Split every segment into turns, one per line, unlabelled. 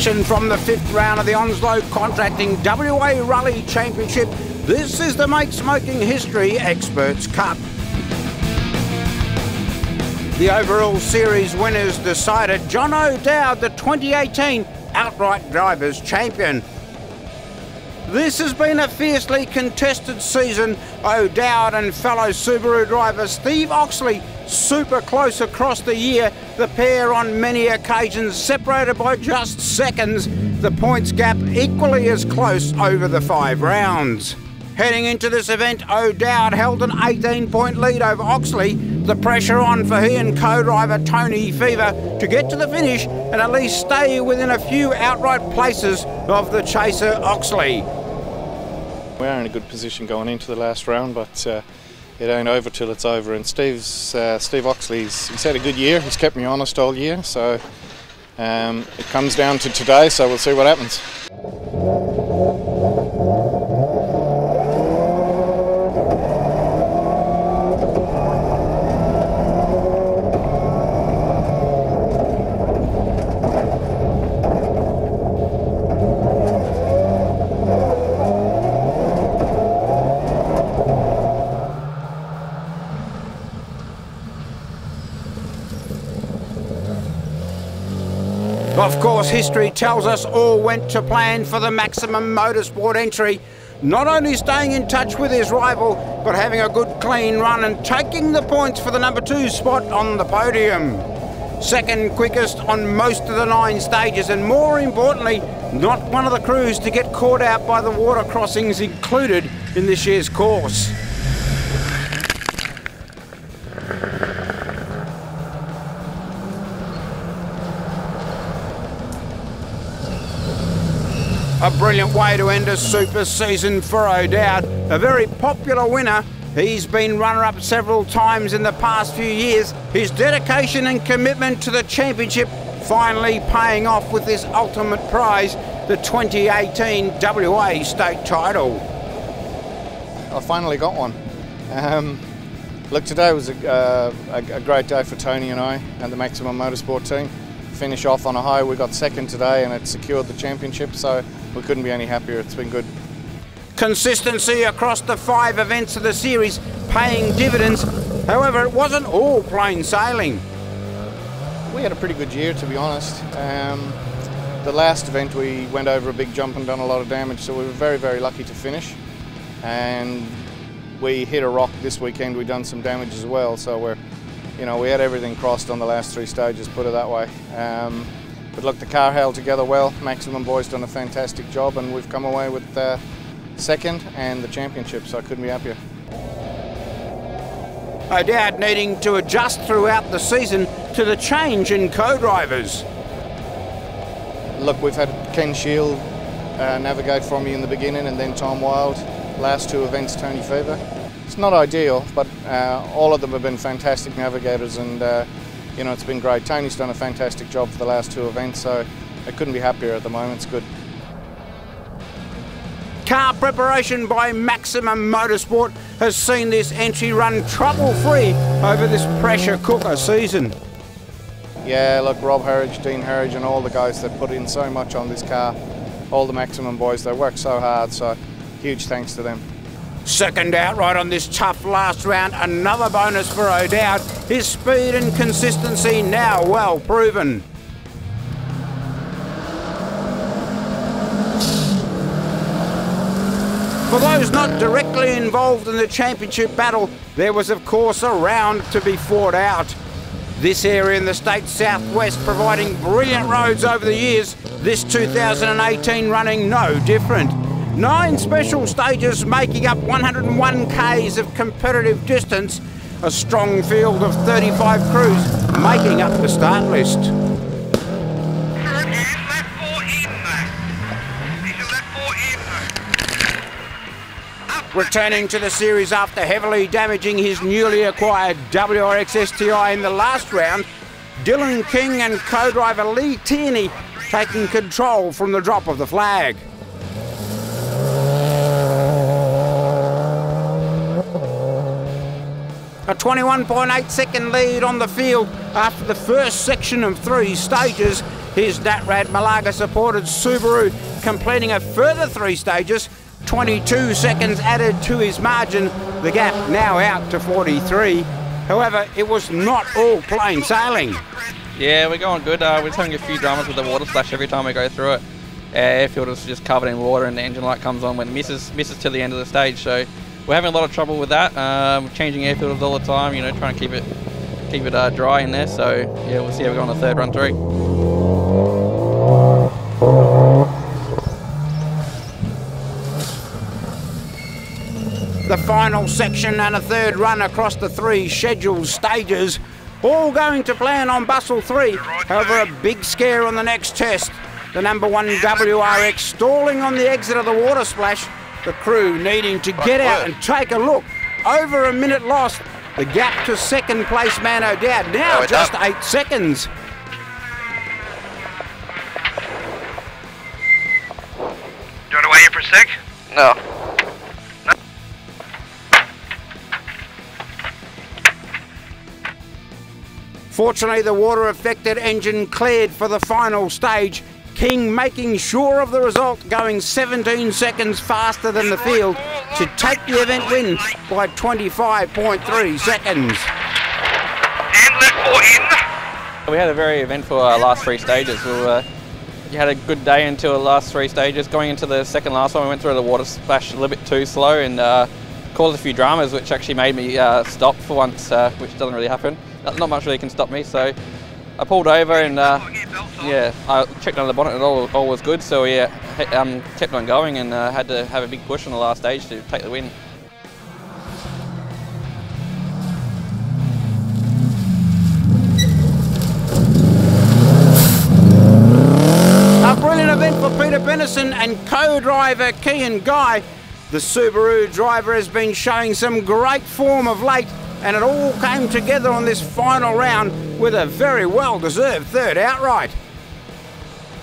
action from the 5th round of the Onslow Contracting WA Rally Championship. This is the Make Smoking History Experts Cup. The overall series winners decided. John O'Dowd, the 2018 Outright Drivers Champion. This has been a fiercely contested season. O'Dowd and fellow Subaru driver Steve Oxley super close across the year. The pair on many occasions separated by just seconds. The points gap equally as close over the 5 rounds. Heading into this event, O'Dowd held an 18-point lead over Oxley. The pressure on for he and co-driver Tony Fever to get to the finish and at least stay within a few outright places of the chaser Oxley.
We are in a good position going into the last round, but it ain't over till it's over. And Steve Oxley's had a good year. He's kept me honest all year, so it comes down to today. So we'll see what happens.
Of course, history tells us all went to plan for the Maximum Motorsport entry. Not only staying in touch with his rival, but having a good clean run and taking the points for the number 2 spot on the podium. Second quickest on most of the 9 stages, and more importantly, not one of the crews to get caught out by the water crossings included in this year's course. A brilliant way to end a super season for O'Dowd. A very popular winner. He's been runner-up several times in the past few years. His dedication and commitment to the championship finally paying off with this ultimate prize, the 2018 WA state title.
I finally got one. Look, today was a great day for Tony and I and the Maximum Motorsport team. Finish off on a high. We got second today and it secured the championship, so we couldn't be any happier. It's been good.
Consistency across the 5 events of the series paying dividends. However, it wasn't all plain sailing.
We had a pretty good year, to be honest. The last event we went over a big jump and done a lot of damage, so we were very, very lucky to finish. And we hit a rock this weekend. We done some damage as well, so we had everything crossed on the last 3 stages, put it that way. But look, the car held together well. Maximum boys done a fantastic job, and we've come away with second and the championship, so I couldn't be happier.
O'Dowd needing to adjust throughout the season to the change in co-drivers.
Look, we've had Ken Shield navigate for me in the beginning, and then Tom Wild. Last 2 events, Tony Fever. It's not ideal, but all of them have been fantastic navigators, and it's been great. Tony's done a fantastic job for the last 2 events, so I couldn't be happier at the moment. It's good.
Car preparation by Maximum Motorsport has seen this entry run trouble-free over this pressure cooker season.
Yeah, look, Rob Harridge, Dean Harridge and all the guys that put in so much on this car, all the Maximum boys, they work so hard, so huge thanks to them.
Second outright on this tough last round, another bonus for O'Dowd. His speed and consistency now well proven. For those not directly involved in the championship battle, there was of course a round to be fought out. This area in the state's southwest providing brilliant roads over the years, this 2018 running no different. 9 special stages making up 101 k's of competitive distance, a strong field of 35 crews making up the start list. Returning to the series after heavily damaging his newly acquired WRX STI in the last round, Dylan King and co-driver Lee Tierney taking control from the drop of the flag. A 21.8 second lead on the field after the first section of 3 stages. Here's Natrad Malaga supported Subaru completing a further 3 stages, 22 seconds added to his margin, the gap now out to 43. However, it was not all plain sailing.
Yeah, we're going good. We're just having a few dramas with the water splash every time we go through it. Air filter's just covered in water and the engine light comes on when it misses to the end of the stage. So we're having a lot of trouble with that. Changing air filters all the time, you know, trying to keep it dry in there. So yeah, we'll see how we go on the third run through.
The final section and a third run across the 3 scheduled stages, all going to plan on Bustle 3. However, a big scare on the next test. The number 1 WRX stalling on the exit of the water splash. The crew needing to get out and take a look. Over a minute lost. The gap to second place man O'Dowd now just 8 seconds.
Do you want to wait here for a sec?
No.
Fortunately, the water-affected engine cleared for the final stage. King making sure of the result, going 17 seconds faster than the field to take the event win by 25.3 seconds.
And left 4 in.
We had a very eventful last 3 stages. We had a good day until the last 3 stages. Going into the second last one, we went through the water splash a little bit too slow and caused a few dramas, which actually made me stop for once, which doesn't really happen. Not much really can stop me, so I pulled over and yeah, I checked under the bonnet and all was good, so yeah, kept on going and had to have a big push on the last stage to take the win.
A brilliant event for Peter Benison and co-driver Kean Guy. The Subaru driver has been showing some great form of late, and it all came together on this final round with a very well-deserved third outright.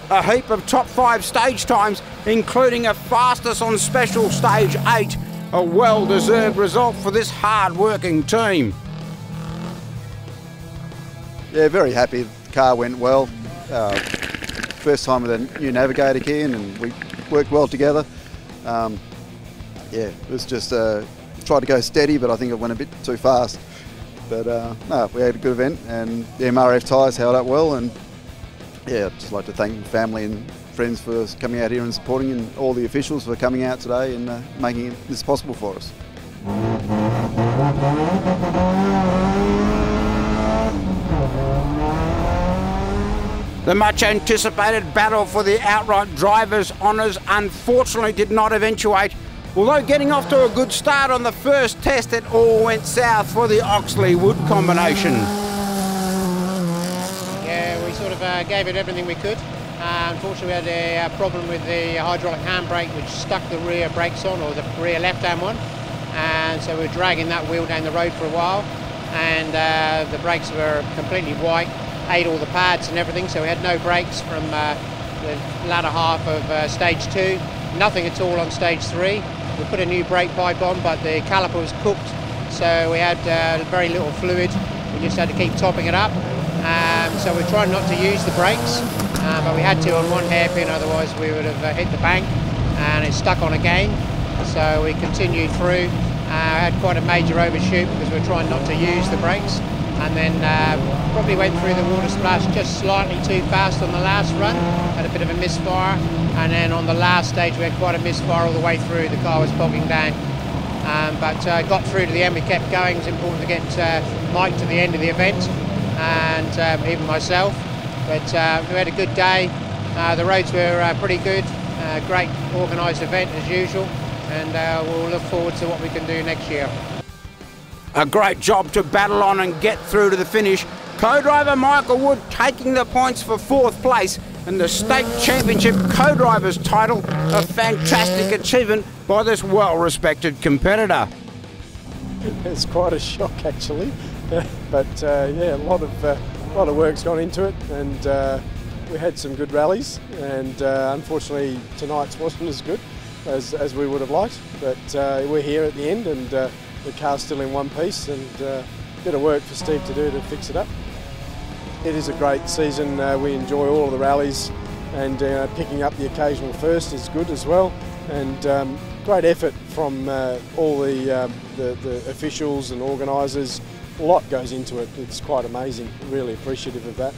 A heap of top 5 stage times, including a fastest on special stage 8, a well-deserved result for this hard-working team.
Yeah, very happy. The car went well. First time with a new navigator key in, and we worked well together. Yeah, it was just tried to go steady, but I think it went a bit too fast. But no, we had a good event, and the MRF tyres held up well. And yeah, I'd just like to thank family and friends for coming out here and supporting, and all the officials for coming out today and making this possible for us.
The much anticipated battle for the outright drivers' honours unfortunately did not eventuate. Although getting off to a good start on the first test, it all went south for the Oxley-Wood combination.
Yeah, we sort of gave it everything we could. Unfortunately, we had a problem with the hydraulic handbrake, which stuck the rear brakes on, or the rear left-hand one. And so we were dragging that wheel down the road for a while. And the brakes were completely white, ate all the pads and everything, so we had no brakes from the latter half of stage 2. Nothing at all on stage 3. We put a new brake pipe on, but the caliper was cooked, so we had very little fluid. We just had to keep topping it up. So we're trying not to use the brakes, but we had to on one hairpin, otherwise we would have hit the bank, and it stuck on again. So we continued through. Had quite a major overshoot because we're trying not to use the brakes, and then probably went through the water splash just slightly too fast on the last run. Had a bit of a misfire, and then on the last stage we had quite a misfire all the way through. The car was bogging down, but got through to the end. We kept going. It was important to get Mike to the end of the event, and even myself. But we had a good day. The roads were pretty good. Great organised event as usual, and we'll look forward to what we can do next year.
A great job to battle on and get through to the finish. Co-driver Michael Wood taking the points for 4th place and the State Championship co-driver's title. A fantastic achievement by this well-respected competitor.
It's quite a shock actually, but yeah, a lot of work's gone into it, and we had some good rallies, and unfortunately tonight's wasn't as good as we would have liked, but we're here at the end, and the car's still in one piece, and a bit of work for Steve to do to fix it up. It is a great season. We enjoy all of the rallies, and picking up the occasional first is good as well. And great effort from all the officials and organisers. A lot goes into it. It's quite amazing. Really appreciative of that.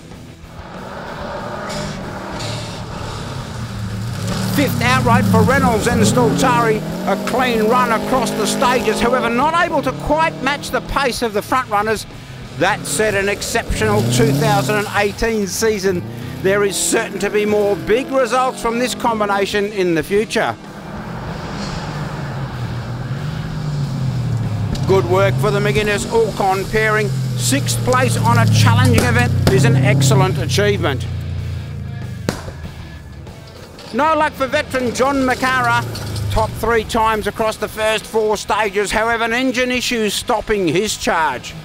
Fifth outright for Reynolds and Staltari. A clean run across the stages, however not able to quite match the pace of the front runners. That said, an exceptional 2018 season. There is certain to be more big results from this combination in the future. Good work for the McGuinness-Alcon pairing. 6th place on a challenging event is an excellent achievement. No luck for veteran John McCara. Top 3 times across the first 4 stages, however, an engine issue stopping his charge.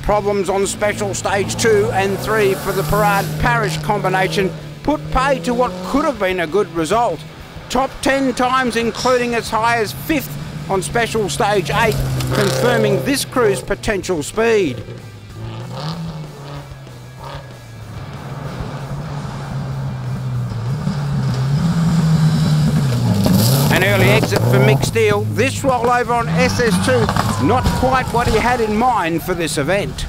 Problems on special stage 2 and 3 for the Parade Parish combination put pay to what could have been a good result. Top 10 times, including as high as 5th on special stage 8, confirming this crew's potential speed. An early exit for Mick Steele. This rollover on SS2, not quite what he had in mind for this event.